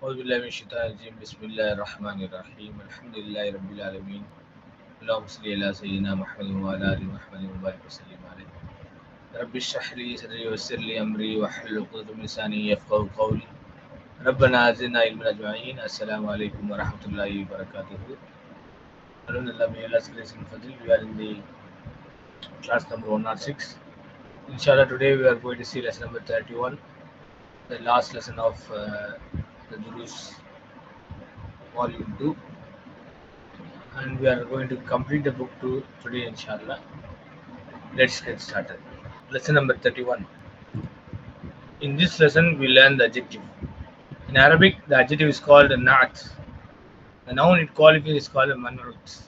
أعوذ بالله من الشيطان الرجيم بسم الله الرحمن الرحيم الحمد لله رب العالمين اللهم صل على سيدنا محمد وعلى آل محمد وبارك وسلم عليه رب اشرح لي صدري ويسر لي أمري واحلل عقدة من لساني يفقهوا قولي ربنا زدنا علما أجمعين السلام عليكم ورحمة الله وبركاته. Alhamdulillah, may Allah's grace and fadl. We are in the class number 106. Inshallah, today we are going to see lesson number 31, the last lesson of the Durus volume 2, and we are going to complete the book today, inshallah. Let's get started. Lesson number 31. In this lesson, we learn the adjective. In Arabic, the adjective is called a na'at. The noun it qualifies is called a man'ut.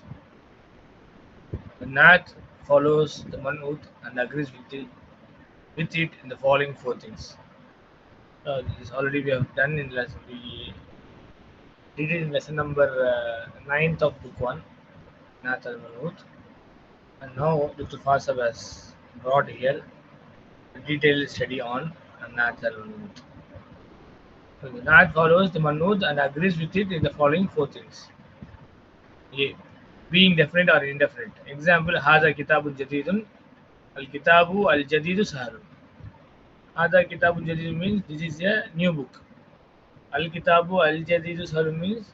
The na'at follows the man'ut and agrees with it in the following four things. This already we have done in lesson. We did it in lesson number 9th of book 1, na'at al-man'ut. And now Dr. Fasab has brought here a detailed study on na'at al-man'ut. So the na'at follows the man'ut and agrees with it in the following four things. A. Being definite or indefinite. Example, هذا كتاب جديد. الكتاب الجديد سهل. هذا كتاب جديد means this is a new book. الكتاب الجديد سهل means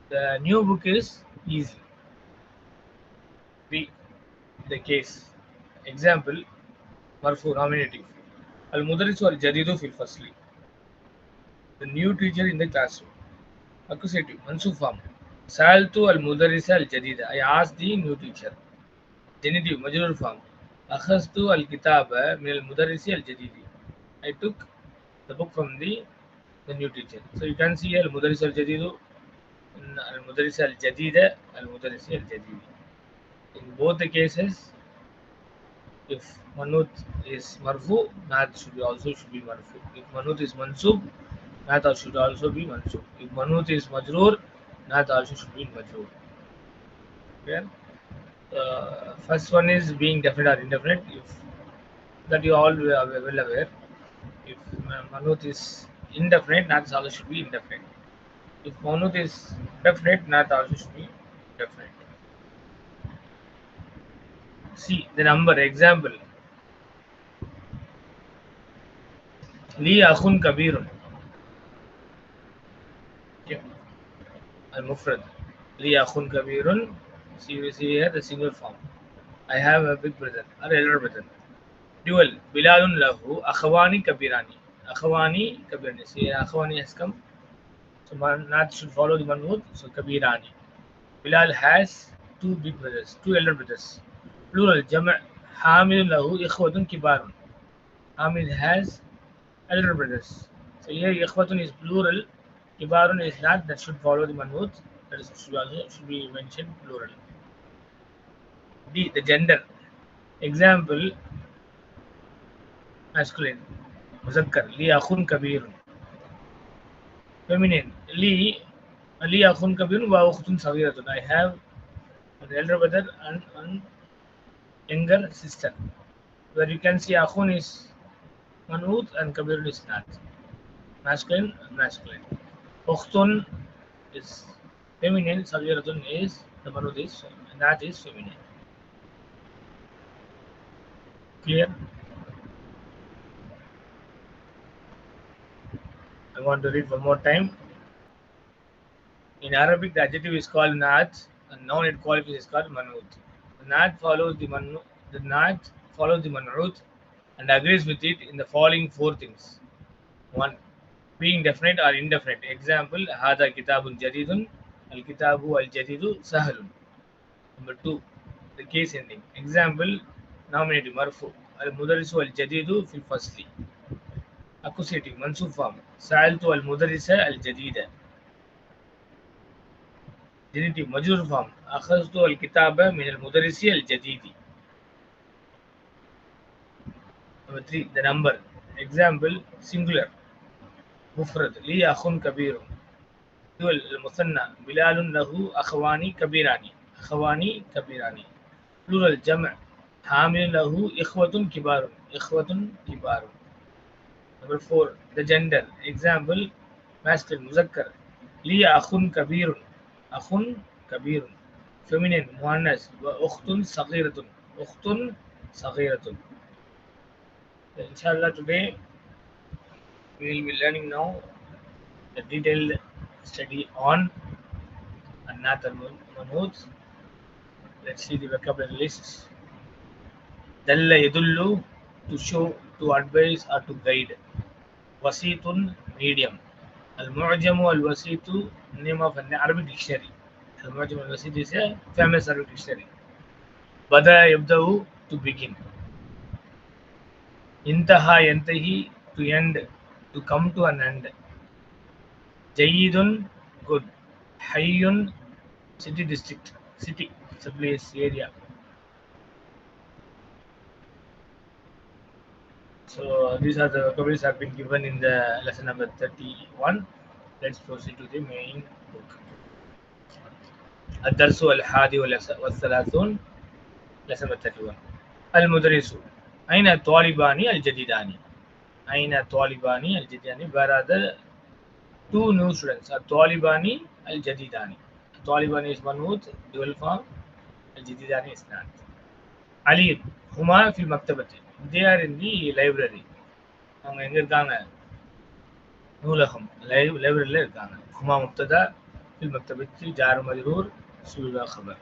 the new book is easy. B. The case. Example, مرفوع nominative. المدرس الجديد في الفصل. The new teacher in the classroom. Accusative, منصوب form. سألت المدرس الجديد. I asked the new teacher. Genitive, مجرور form. أخذت الكتاب من المدرس الجديد. I took the book from the new teacher. So you can see المدرس الجديد, المدرس الجديد, المدرس الجديد. In both the cases, if manut is marfu, naat should be marfu. If manut is mansub, naat should also be mansub. If manut is majroor, naat also should be majroor. Okay? First one is being definite or indefinite. If that you all are well aware. If manut is indefinite, naat also should be indefinite. If manut is definite, naat also should be definite. See the number. Example. Li akhun kabirun. Okay. Al-mufrad. Li akhun kabirun. See, you see here the single form. I have a big brother or elder brother. Dual. Bilalun lahu akhawani kabirani. Akhawani kabirani. See, akhawani has come. So naat should follow the manut. So kabirani. Bilal has two big brothers, two elder brothers. Plural. Jama' Hamid lahu ikhwatun kibarun. Hamid has elder brothers. So here ikhwatun is plural. Kibarun is not. That should follow the manut. That should be mentioned plural. D. The gender. Example. Masculine. Muzakkar. Li akhun kabirun. Feminine. Li akhun kabirun wa ukhtun saghiratun. I have an elder brother and younger sister. Where you can see akhun is manut and kabirun is not. Masculine. Ukhtun is feminine. Saghiratun is the manut is that is feminine. Clear? I want to read one more time. In Arabic, the adjective is called naat, and noun it qualifies is called manut. The naat follows the manut. The naat follows the manut and agrees with it in the following four things. 1. Being definite or indefinite. Example, هذا كتاب جديد. الكتاب الجديد سهل. Number 2. The case ending. Example, nominative مرفوع. المدرس الجديد في الفصل. Accusative منصوب form. سألت المدرس الجديد. Genitive مجرور form. أخذت الكتاب من المدرس الجديد. Number 3. The number. Example, singular. مفرد. لي أخ كبير. dual. المثنى. بلال له أخوان كبيران. أخوان كبيران. plural. جمع. حامل له إخوة كبار. إخوة كبار. Number 4. The gender. Example, masculine muzakkar. Li akhun kabirun, akhun kabirun. Feminine muannas, wa ukhtun saghiratun, ukhtun saghiratun. Inshallah today we will be learning now the detailed study on An-Naat al-Man'ut. Let's see the vocabulary lists. Dalla yadullu, to show, to advise or to guide. Wasitun, medium. Al-Mu'jamu al-Wasitu, name of an Arabic dictionary. Al-Mu'jamu al-Wasit is a famous Arabic dictionary. Bada yabda'u, to begin. Intaha yantahi, to end, to come to an end. Jayyidun, good. Hayyun, city, district, city, it's a place, area. So these are the vocabularies have been given in the lesson number 31. Let's proceed to the main book. الدرس الحادي والثلاثون, lesson number 31. المدرس, أين الطالبان الجديدان؟ أين الطالبان الجديدان? Where are the two new students? الطالبان الجديدان. الطالبان is man'ut, dual form. الجديدان is not. علي, هما في المكتبة. They are in the library. அவங்க எங்க இருக்காங்க? நூலகம், லைப்ரரியில இருக்காங்க. ஹுமா முப்ததா, fill மக்தபத்தி jar மஜ்ரூர், சுலா خبر.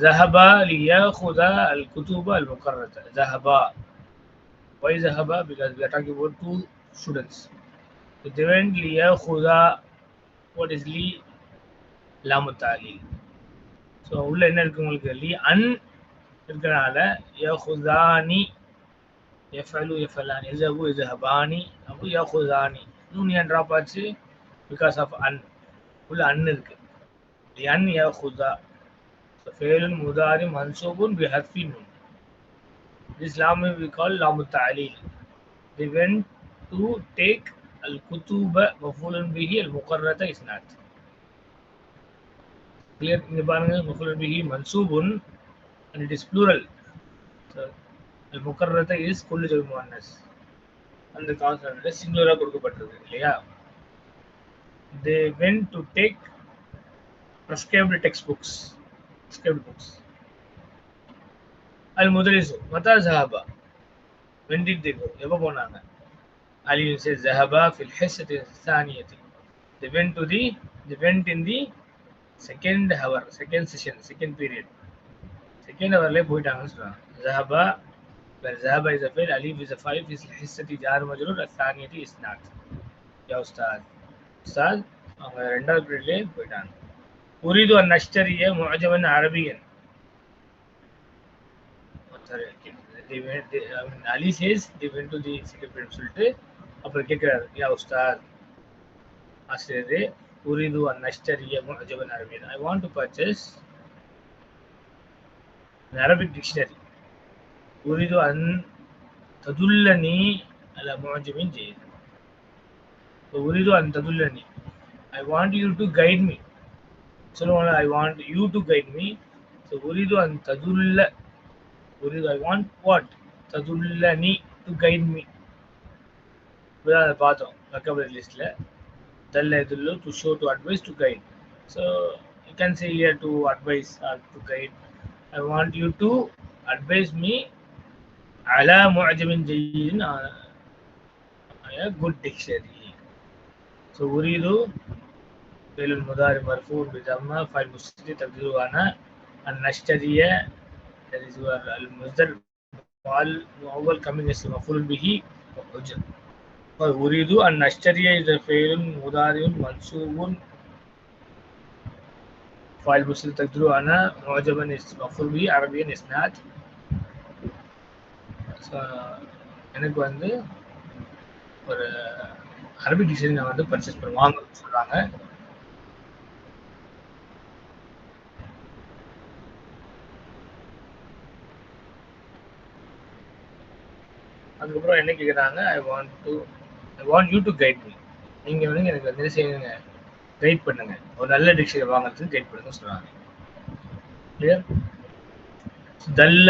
ذهبا ليأخذ الكتب المقررة. ذهبا, why ذهبا? Because we are talking about two students. So they went ليأخذ, what is li? lam ta'lil. So உள்ள என்ன இருக்கு உங்களுக்கு? li an இருக்கனால يأخذاني, يفعلوا يفعلان, يذهبوا يذهباني, أبو يأخذاني. நூன் ஏன் ட்ராப் ஆச்சு? பிகாஸ் ஆஃப் அன். உள்ள அன் இருக்கு. அன் யாஹுதா. ஃபேலுன் முதாரி மன்சூபுன் பிஹர்ஃபி நூன். This lam we call lam ta'lil. They went to take al-kutuba maf'ulun bihi, al-muqarrata is not. Clear? இங்க பாருங்க, maf'ulun bihi mansubun and it is plural. So al-muqarrata is kullu jami muannas. அந்த கான்செப்ட்ல சிங்குலரா கொடுக்கப்பட்டிருக்கு இல்லையா? They went to take prescribed textbooks, prescribed books. Al-Mudarrisu, mata zahaba, when did they go? எப்ப போனாங்க? Ali says zahaba fil hissati thaniyati. They went in the second hour, second session, second period. Second hourல போயிட்டாங்கன்னு சொல்றாங்க. Zahaba, where zahaba is a fail, alif is a 5, is hissati jar majrur, athaniyati is not. Ya ustad, ustad அவங்க ரெண்டாவது பீரியட்லயே போயிட்டாங்க. உரிது அன் நஷ்டரிய முஅஜமன் அரபியன். Ali says they went to the second period சொல்லிட்டு அப்புறம் கேட்கிறாரு, யா உஸ்தாத் ஆசிரியரே, உரிது அன் நஷ்டரிய முஅஜமன் அரபியன். I want to purchase an Arabic dictionary. உரிது அன் ததுல்லனி அலா முஅஜமின் ஜயீத். உரிது அன் ததுல்லனி, I want you to guide me. சொல்லுவாங்க, I want you to guide me. So உரிது அன் ததுல்ல, உரிது I want what? ததுல்லனி, to guide me. இப்பதான் அதை பார்த்தோம் vocabulary listல. தல்ல எதுல்லு, to show, to advise, to guide. So you can say here to advise or to guide. I want you to advise me ala mu'jamin jayyidin, a good dictionary. So uridu fi'l mudari marfu' bi dhamma, fa'il mustaqil taqdiru ana, an-nashtariya, that is your al-masdar al-awwal coming as maf'ul bihi wa ujr. For uridu an-nashtariya is a fi'l mudari mansubun, fa'il mustaqil taqdiru ana, mu'jaman is maf'ul bihi, arabiyan is not. So எனக்கு வந்து ஒரு Arabic dictionary நான் வந்து purchase பண்ணுவாங்க சொல்றாங்க. அதுக்கப்புறம் என்ன கேட்குறாங்க, I want you to guide me. நீங்க வந்து எனக்கு வந்து என்ன செய்யுங்க, கைட் பண்ணுங்க, ஒரு நல்ல டிக்ஷனரி வாங்குறதுக்கு கைட் பண்ணுங்க சொல்றாங்க. கிளியர்? தல்ல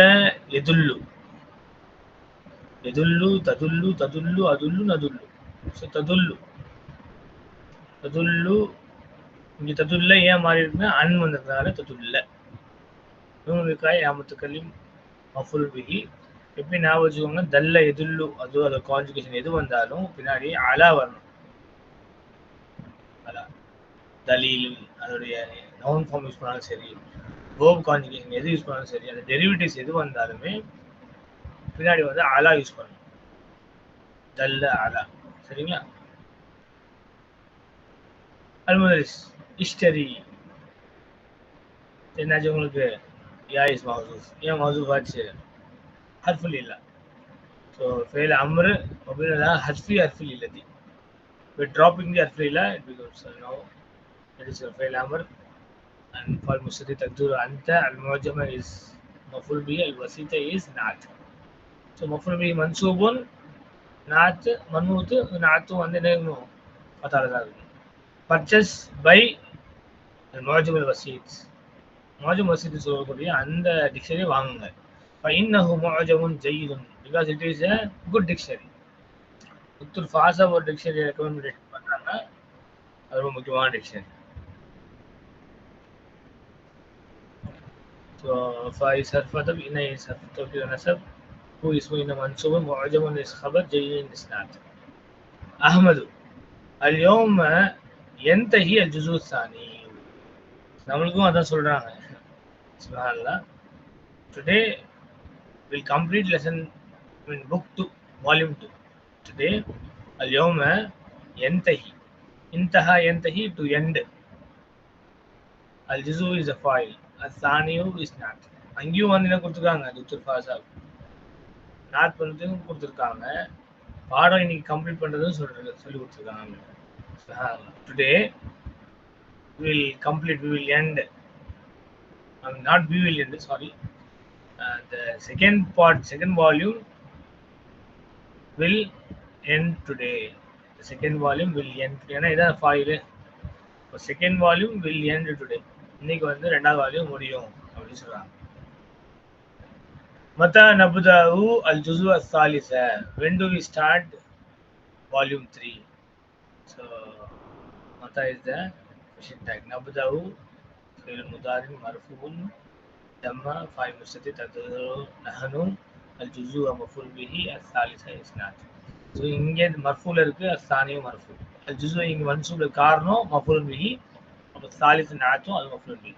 எதுல்லு, எதுல்லு ததுல்லு ததுல்லு அதுல்லு நதுல்லு. ஸோ ததுல்லு ததுல்லு இங்க ததுல்ல ஏன் மாறி இருக்குன்னா அன் வந்ததுனால ததுல்ல. நூன் விகாய் யா முத்தகல்லிம் மஃபூல் பிஹி. எப்படி ஞாபகம் வச்சுக்கோங்க, தல்ல எதுல்லு அது அதோட கான்ஜுகேஷன் எது வந்தாலும் பின்னாடி அலா வரணும். அலா தலீல் அதோடைய நவுன் ஃபார்ம் யூஸ் பண்ணாலும் சரி, வேர்ப் கான்ஜுகேஷன் எது யூஸ் பண்ணாலும் சரி, அந்த டெரிவேட்டிவ்ஸ் எது வந்தாலுமே பின்னாடி வந்து அலா யூஸ் பண்ணணும். தல்ல அலா. சரிங்களா? அல்முதரிஸ் இஷ்டரி என்னாச்சு உங்களுக்கு? யா இஸ் மஹ்சூஃப். ஏன் மஹ்சூஃப் ஆச்சு? ஹர்ஃபுல் இல்லா. ஸோ ஃபெயில் அம்ரு அப்படின்னா ஹர்ஃபி ஹர்ஃபில் இல்லதி. We're dropping the harf illa, it becomes now it is a fail amr. And for mustadi taqdir anta, al-mu'jama is maf'ul bihi, al-wasita is naat. So maf'ul bihi mansubun, naat manut, naatu வந்து என்ன பத்தால தான் இருக்கும். Purchase by al-mu'jam al-wasit. mu'jam wasit சொல்லக்கூடிய அந்த dictionary வாங்குங்க. فإنه معجم جيد because it is a good dictionary. Doctor ஃபாஸா ஒரு dictionary recommend பண்றாங்க. அது ரொம்ப முக்கியமான டிக்ஷனரி. ஸோ ஃபாயிஸ் ஹர்ஃபதப் இன இஸ் ஹர்ஃபதப் நஸப் ஹூ இஸ்மு இன மன்சூப் முஅஜம் இஸ் خبر جيد இஸ்னாத். அஹ்மது اليوم ينتهي الجزء الثاني. நம்மளுக்கும் அதான் சொல்றாங்க. சுப்ஹானல்லாஹ். Today we'll complete lesson in book 2 volume 2. Today اليوم ينتهي. انتهى ينتهي to end. الجزء is a file. الثاني is not. அங்கேயும் வந்து என்ன கொடுத்துருக்காங்க டாக்டர் ஃபாஸா நாட் பண்ணுறதுக்கும் கொடுத்துருக்காங்க. பாடம் இன்னைக்கு கம்ப்ளீட் பண்ணுறதும் சொல்லி கொடுத்துருக்காங்க. Today will complete, we will end, not we will end, sorry. The second part, second volume will end today. The second volume will end today. ஏன்னா இதான் file. Second volume will end today. இன்னைக்கு வந்து ரெண்டாவது volume முடியும் அப்படின்னு சொல்றாங்க. மத்தா நபுதாவு அல் ஜுஸு அஸ்ஸாலிஸ. when do we start volume 3? So mata is the question tag. nabdahu fi'l mudari marfu'un damma fa'il mustatir taqdiru nahnu al juz'u maf'ul bihi as-salisa isnad. So இங்க மர்ஃபூல இருக்கு, அஸ்தானியும் மர்ஃபூ. al juz'u இங்க மன்சூப் காரணம் மஃபூல் பிஹி, அப்ப சாலிஸ் நாத்தும் அது மஃபூல் பிஹி.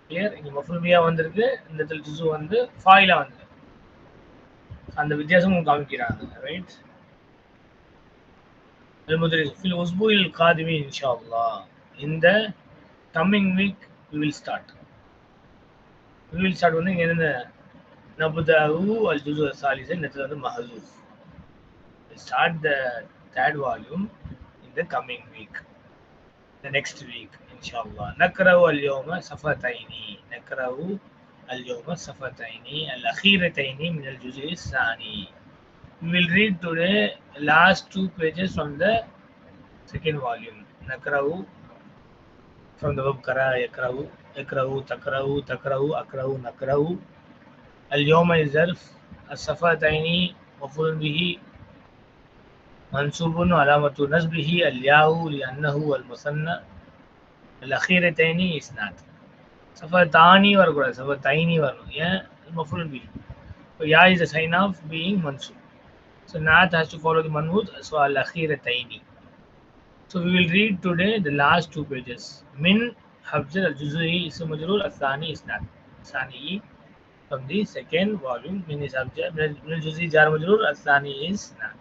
கிளியர்? இங்க மஃபூல் பிஹா வந்திருக்கு, இந்த இடத்துல ஜுஸு வந்து ஃபாயிலா வந்திருக்கு. அந்த வித்தியாசம் உங்களுக்கு காமிக்கிறாங்க. Right? المدرس في الأسبوع القادم إن شاء الله. In the coming week we will start. We will start வந்து இங்க என்ன நபுதாவு அல் ஜுஸு الثالث நேத்துல வந்து மஹ்சூஃப். We start the third volume in the coming week, the next week إن شاء الله. نقرأ اليوم صفحتين. نقرأ اليوم صفحتين الأخيرتين من الجزء الثاني. We will read today last 2 pages from the second volume. Nakra'u from the verb qara yakra'u, yakra'u taqra'u, taqra'u aqra'u nakra'u. Al-yawma is zarf, as-safataini maf'ul bihi mansubun alamatu nasbihi al-ya'u li'annahu al-musanna. Al-akhirataini isnad. Safatani varukudadu, safataini varano. Yeah, maf'ul bihi. So ya is a sign of being mansub. So naat has to follow the manwood. So al-akhirataini. So we will read today the last 2 pages. Min Habzal al-Juzui ism majrur, al-Thani isnad. Thani from the second volume. Min is Habzal, min al-Juzui jar majrur, al-Thani is not.